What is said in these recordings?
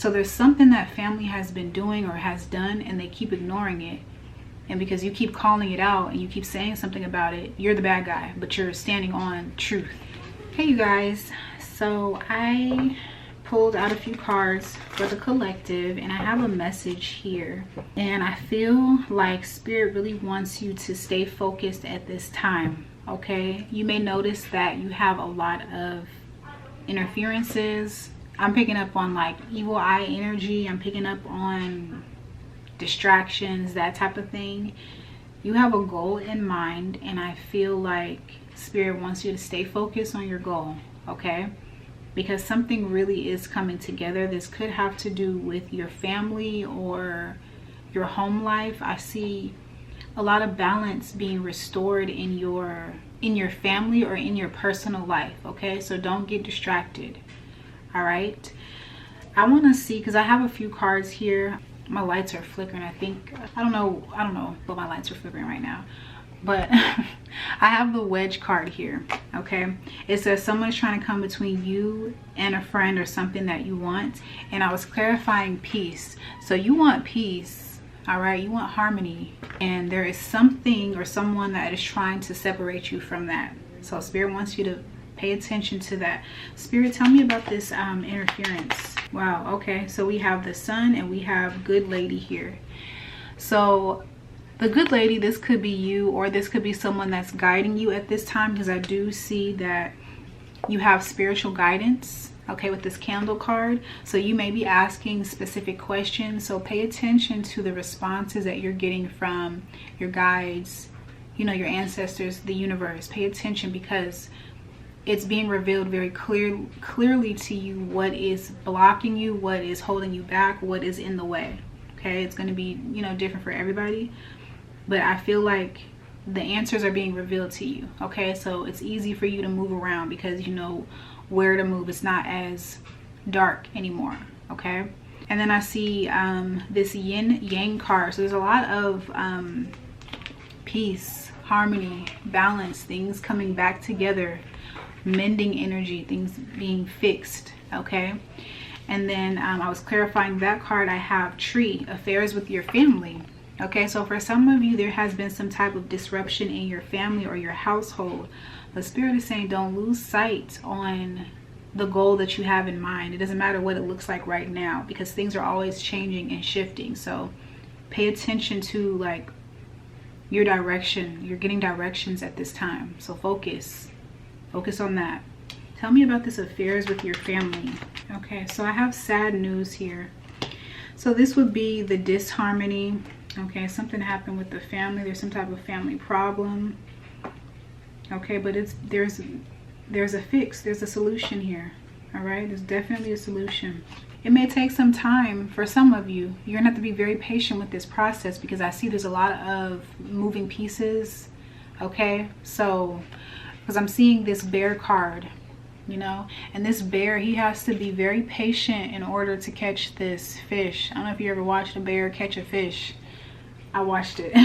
So there's something that family has been doing or has done, and they keep ignoring it. And because you keep calling it out and you keep saying something about it, you're the bad guy, but you're standing on truth. Hey, you guys. So I pulled out a few cards for the collective, and I have a message here. And I feel like Spirit really wants you to stay focused at this time, okay? You may notice that you have a lot of interferences. I'm picking up on like evil eye energy. I'm picking up on distractions, that type of thing. You have a goal in mind, and I feel like Spirit wants you to stay focused on your goal, okay? Because something really is coming together. This could have to do with your family or your home life. I see a lot of balance being restored in your family or in your personal life, okay? So don't get distracted. All right, I want to see, because I have a few cards here. My lights are flickering. I think I don't know but my lights are flickering right now. But I have the wedge card here, okay? It says someone's trying to come between you and a friend or something that you want. And I was clarifying peace. So you want peace, all right? You want harmony. And there is something or someone that is trying to separate you from that. So Spirit wants you to pay attention to that. Spirit, tell me about this interference. Wow, okay. So we have the Sun and we have Good Lady here. So the Good Lady, this could be you, or this could be someone that's guiding you at this time, because I do see that you have spiritual guidance, okay, with this Candle card. So you may be asking specific questions. So pay attention to the responses that you're getting from your guides, you know, your ancestors, the universe. Pay attention, because it's being revealed very clearly to you what is blocking you, what is holding you back, what is in the way. Okay, it's going to be, you know, different for everybody, but I feel like the answers are being revealed to you. Okay, so it's easy for you to move around because you know where to move. It's not as dark anymore. Okay, and then I see this yin yang card. So there's a lot of peace, harmony, balance, things coming back together, mending energy, things being fixed. Okay, and then I was clarifying that card. I have tree, affairs with your family. Okay, so for some of you, there has been some type of disruption in your family or your household. The Spirit is saying don't lose sight on the goal that you have in mind. It doesn't matter what it looks like right now, because things are always changing and shifting. So pay attention to like your direction. You're getting directions at this time, so focus on that. Tell me about this affairs with your family. Okay, so I have sad news here. So this would be the disharmony. Okay, something happened with the family. There's some type of family problem. Okay, but there's a fix. There's a solution here. All right, there's definitely a solution. It may take some time for some of you. You're gonna have to be very patient with this process, because I see there's a lot of moving pieces. Okay, so because I'm seeing this bear card, you know, and this bear, he has to be very patient in order to catch this fish. I don't know if you ever watched a bear catch a fish. I watched it.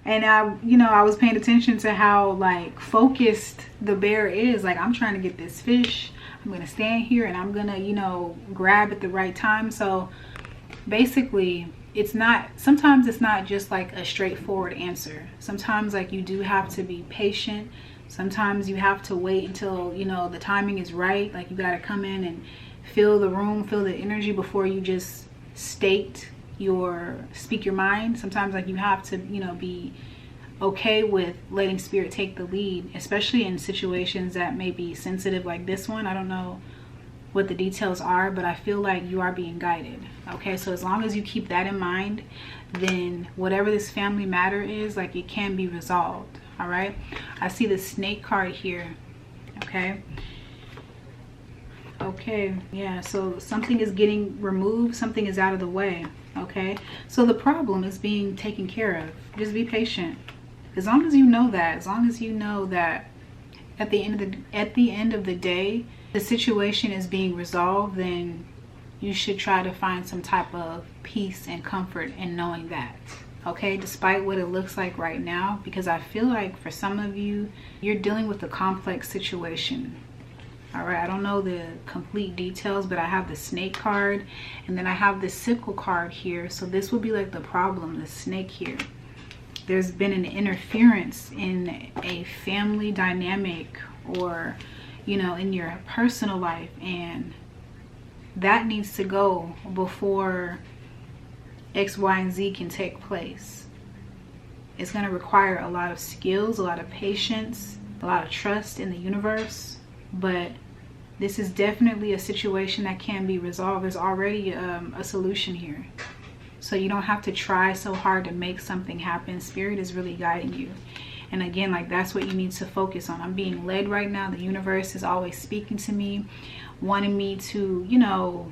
And I was paying attention to how like focused the bear is. Like, I'm trying to get this fish. I'm gonna stand here and I'm gonna, you know, grab at the right time. So basically, sometimes it's not just like a straightforward answer. Sometimes like you do have to be patient. Sometimes you have to wait until, you know, the timing is right. Like, you got to come in and feel the room, feel the energy before you just speak your mind. Sometimes like you have to, you know, be okay with letting Spirit take the lead, especially in situations that may be sensitive like this one. I don't know what the details are, but I feel like you are being guided. Okay, so as long as you keep that in mind, then whatever this family matter is, like, it can be resolved. All right, I see the snake card here. Okay, yeah, so something is getting removed, something is out of the way. Okay, so the problem is being taken care of. Just be patient. As long as you know that, at the end of the day, the situation is being resolved, then you should try to find some type of peace and comfort in knowing that. Okay, despite what it looks like right now, because I feel like for some of you, you're dealing with a complex situation. All right, I don't know the complete details, but I have the snake card, and then I have the sickle card here. So this would be like the problem, the snake here. There's been an interference in a family dynamic, or, you know, in your personal life, and that needs to go before X, Y, and Z can take place. It's going to require a lot of skills, a lot of patience, a lot of trust in the universe, but this is definitely a situation that can be resolved. There's already a solution here. So you don't have to try so hard to make something happen. Spirit is really guiding you. And again, like, that's what you need to focus on. I'm being led right now. The universe is always speaking to me, wanting me to, you know,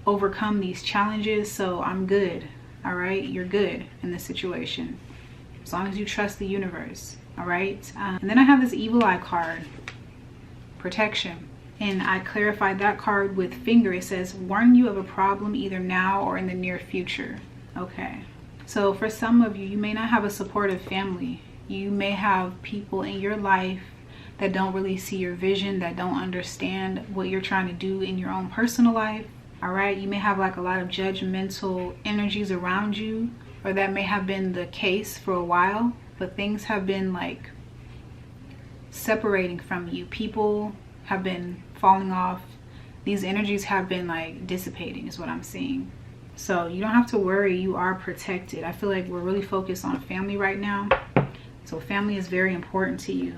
overcome these challenges. So I'm good. All right, you're good in this situation, as long as you trust the universe. All right. And then I have this evil eye card, protection. And I clarified that card with finger. It says, warn you of a problem either now or in the near future. Okay. So for some of you, you may not have a supportive family. You may have people in your life that don't really see your vision, that don't understand what you're trying to do in your own personal life. All right. You may have like a lot of judgmental energies around you, or that may have been the case for a while, but things have been like separating from you. People have been falling off. These energies have been like dissipating is what I'm seeing. So you don't have to worry, you are protected. I feel like we're really focused on family right now. So family is very important to you.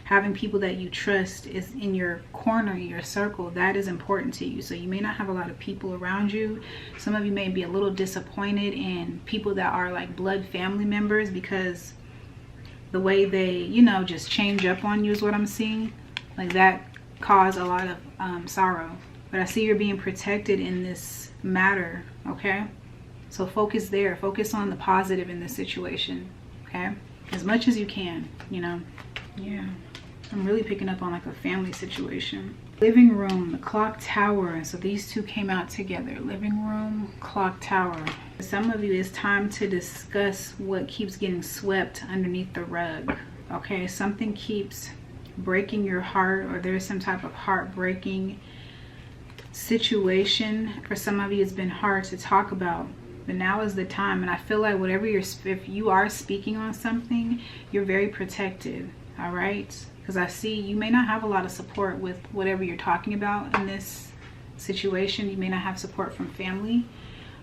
Having people that you trust is in your corner, your circle, that is important to you. So you may not have a lot of people around you. Some of you may be a little disappointed in people that are like blood family members, because the way they, you know, just change up on you is what I'm seeing. Like that cause a lot of sorrow. But I see you're being protected in this matter. Okay, so focus there. Focus on the positive in this situation. Okay, as much as you can, you know. Yeah, I'm really picking up on like a family situation. Living room, the clock tower. So these two came out together. Living room, clock tower. For some of you, it's time to discuss what keeps getting swept underneath the rug. Okay, something keeps breaking your heart, or there's some type of heartbreaking situation. For some of you, it's been hard to talk about, but now is the time. And I feel like whatever if you are speaking on something, you're very protected. All right, because I see you may not have a lot of support with whatever you're talking about in this situation. You may not have support from family.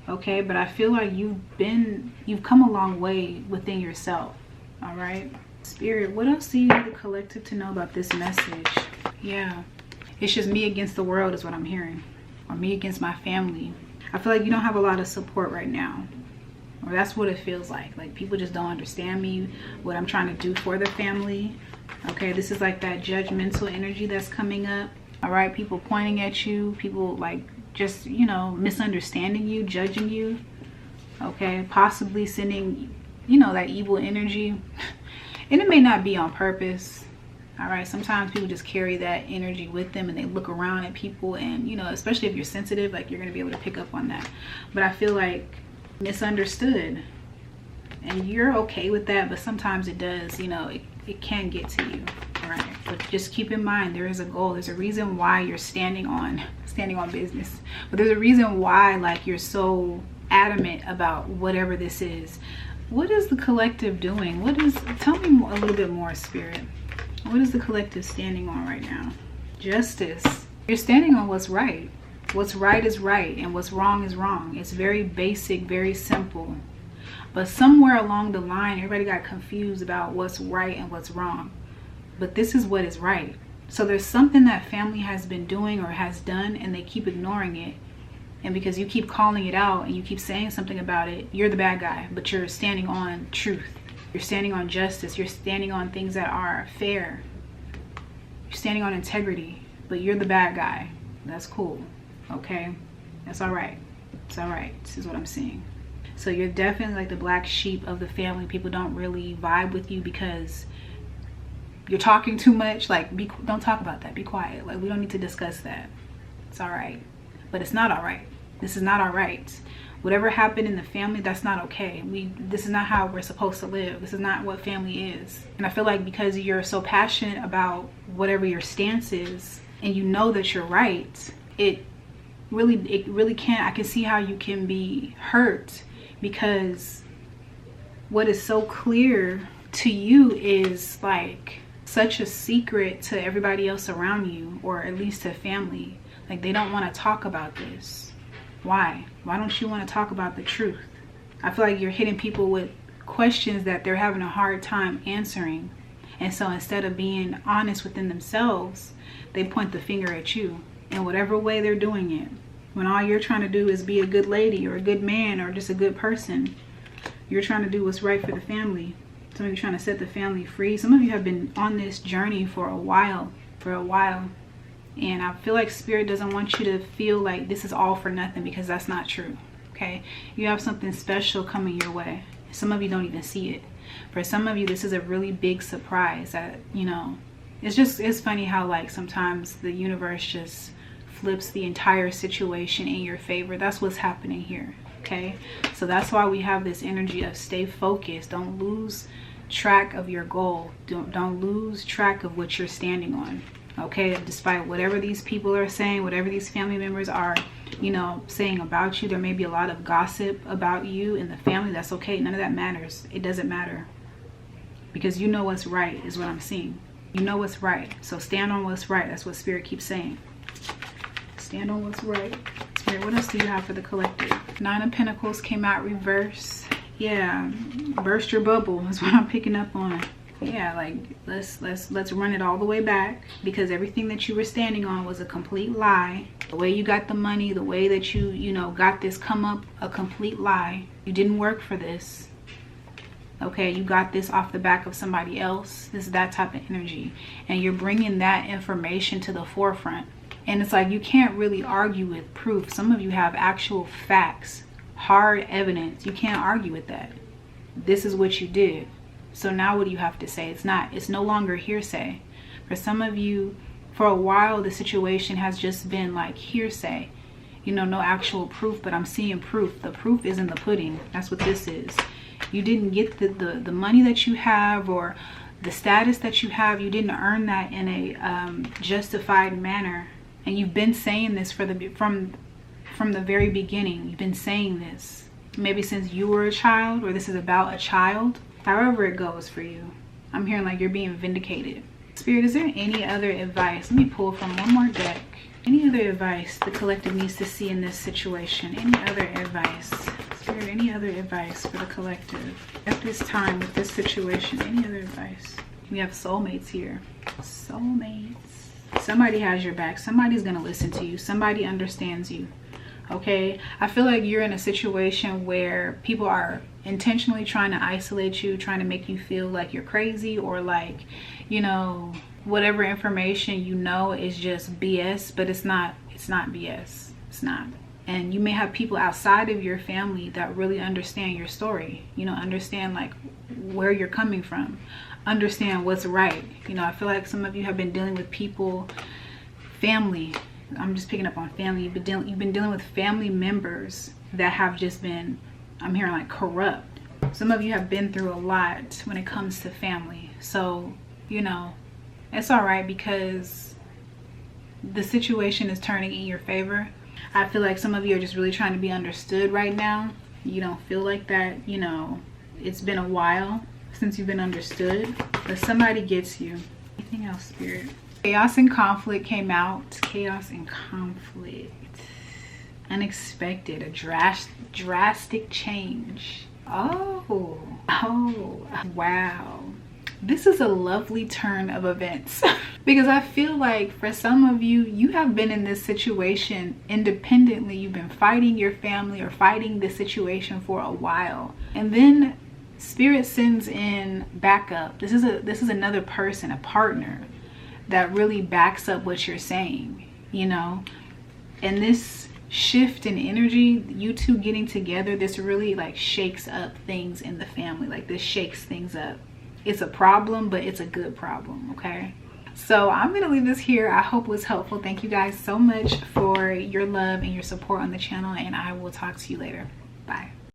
Okay, but I feel like you've come a long way within yourself. All right, Spirit, what else do you need the collective to know about this message? Yeah, it's just me against the world is what I'm hearing, or me against my family. I feel like you don't have a lot of support right now, or that's what it feels like. Like people just don't understand me, what I'm trying to do for the family. Okay, this is like that judgmental energy that's coming up. All right, people pointing at you, people like just, you know, misunderstanding you, judging you. Okay, possibly sending, you know, that evil energy. And it may not be on purpose. All right, sometimes people just carry that energy with them, and they look around at people, and, you know, especially if you're sensitive, like you're going to be able to pick up on that. But I feel like misunderstood, and you're okay with that, but sometimes it does, you know, it can get to you. All right, but just keep in mind, there is a goal. There's a reason why you're standing on business, but there's a reason why like you're so adamant about whatever this is. What is the collective doing? Tell me a little bit more, Spirit. What is the collective standing on right now? Justice. You're standing on what's right. What's right is right, and what's wrong is wrong. It's very basic, very simple. But somewhere along the line, everybody got confused about what's right and what's wrong. But this is what is right. So there's something that family has been doing or has done, and they keep ignoring it. And because you keep calling it out and you keep saying something about it, you're the bad guy, but you're standing on truth. You're standing on justice. You're standing on things that are fair. You're standing on integrity, but you're the bad guy. That's cool. Okay? That's all right. It's all right. This is what I'm seeing. So you're definitely like the black sheep of the family. People don't really vibe with you because you're talking too much. Like, don't talk about that. Be quiet. Like, we don't need to discuss that. It's all right. But it's not all right. This is not all right. Whatever happened in the family, that's not okay. This is not how we're supposed to live. This is not what family is. And I feel like because you're so passionate about whatever your stance is, and you know that you're right, it really can. I can see how you can be hurt, because what is so clear to you is like such a secret to everybody else around you, or at least to family. Like, they don't want to talk about this. Why don't you want to talk about the truth? I feel like you're hitting people with questions that they're having a hard time answering, and so instead of being honest within themselves, they point the finger at you in whatever way they're doing it, when all you're trying to do is be a good lady or a good man or just a good person. You're trying to do what's right for the family. Some of you are trying to set the family free. Some of you have been on this journey for a while. And I feel like Spirit doesn't want you to feel like this is all for nothing, because that's not true. Okay, you have something special coming your way. Some of you don't even see it. For some of you, this is a really big surprise that, you know, it's funny how like sometimes the universe just flips the entire situation in your favor. That's what's happening here. Okay, so that's why we have this energy of stay focused. Don't lose track of your goal. Don't lose track of what you're standing on. Okay, despite whatever these people are saying, whatever these family members are, you know, saying about you, there may be a lot of gossip about you and the family. That's okay. None of that matters. It doesn't matter, because you know what's right is what I'm seeing. You know what's right, so stand on what's right. That's what Spirit keeps saying. Stand on what's right. Spirit, what else do you have for the collective? 9 of Pentacles came out reverse. Yeah, burst your bubble is what I'm picking up on. Yeah, like let's run it all the way back, because everything that you were standing on was a complete lie. The way you got the money, the way that you know got this come up, a complete lie. You didn't work for this. Okay, you got this off the back of somebody else. This is that type of energy, and you're bringing that information to the forefront. And it's like you can't really argue with proof. Some of you have actual facts, hard evidence. You can't argue with that. This is what you did. So now what do you have to say? It's no longer hearsay. For some of you, for a while, the situation has just been like hearsay. You know, no actual proof, but I'm seeing proof. The proof is in the pudding. That's what this is. You didn't get the money that you have, or the status that you have. You didn't earn that in a justified manner. And you've been saying this from the very beginning. You've been saying this maybe since you were a child, or this is about a child. However it goes for you, I'm hearing like you're being vindicated. Spirit, is there any other advice? Let me pull from one more deck. Any other advice the collective needs to see in this situation? Any other advice? Spirit, any other advice for the collective at this time with this situation? Any other advice? We have soulmates here. Soulmates. Somebody has your back. Somebody's going to listen to you. Somebody understands you. Okay, I feel like you're in a situation where people are intentionally trying to isolate you, trying to make you feel like you're crazy, or like, you know, whatever information you know is just BS. But it's not BS. It's not. And you may have people outside of your family that really understand your story, you know, understand like where you're coming from, understand what's right. You know, I feel like some of you have been dealing with people, family. I'm just picking up on family. You've been dealing with family members that have just been, I'm hearing like corrupt. Some of you have been through a lot when it comes to family. So, you know, it's all right, because the situation is turning in your favor. I feel like some of you are just really trying to be understood right now. You don't feel like that, you know, it's been a while since you've been understood, but somebody gets you. Anything else, Spirit? Chaos and conflict came out. Chaos and conflict. Unexpected. A drastic change. Oh, wow. This is a lovely turn of events. Because I feel like for some of you, you have been in this situation independently. You've been fighting your family or fighting the situation for a while. And then Spirit sends in backup. This is another person, a partner, that really backs up what you're saying, you know. And this shift in energy, you two getting together, this really like shakes up things in the family. Like this shakes things up. It's a problem, but it's a good problem, okay? So I'm gonna leave this here. I hope it was helpful. Thank you guys so much for your love and your support on the channel, and I will talk to you later.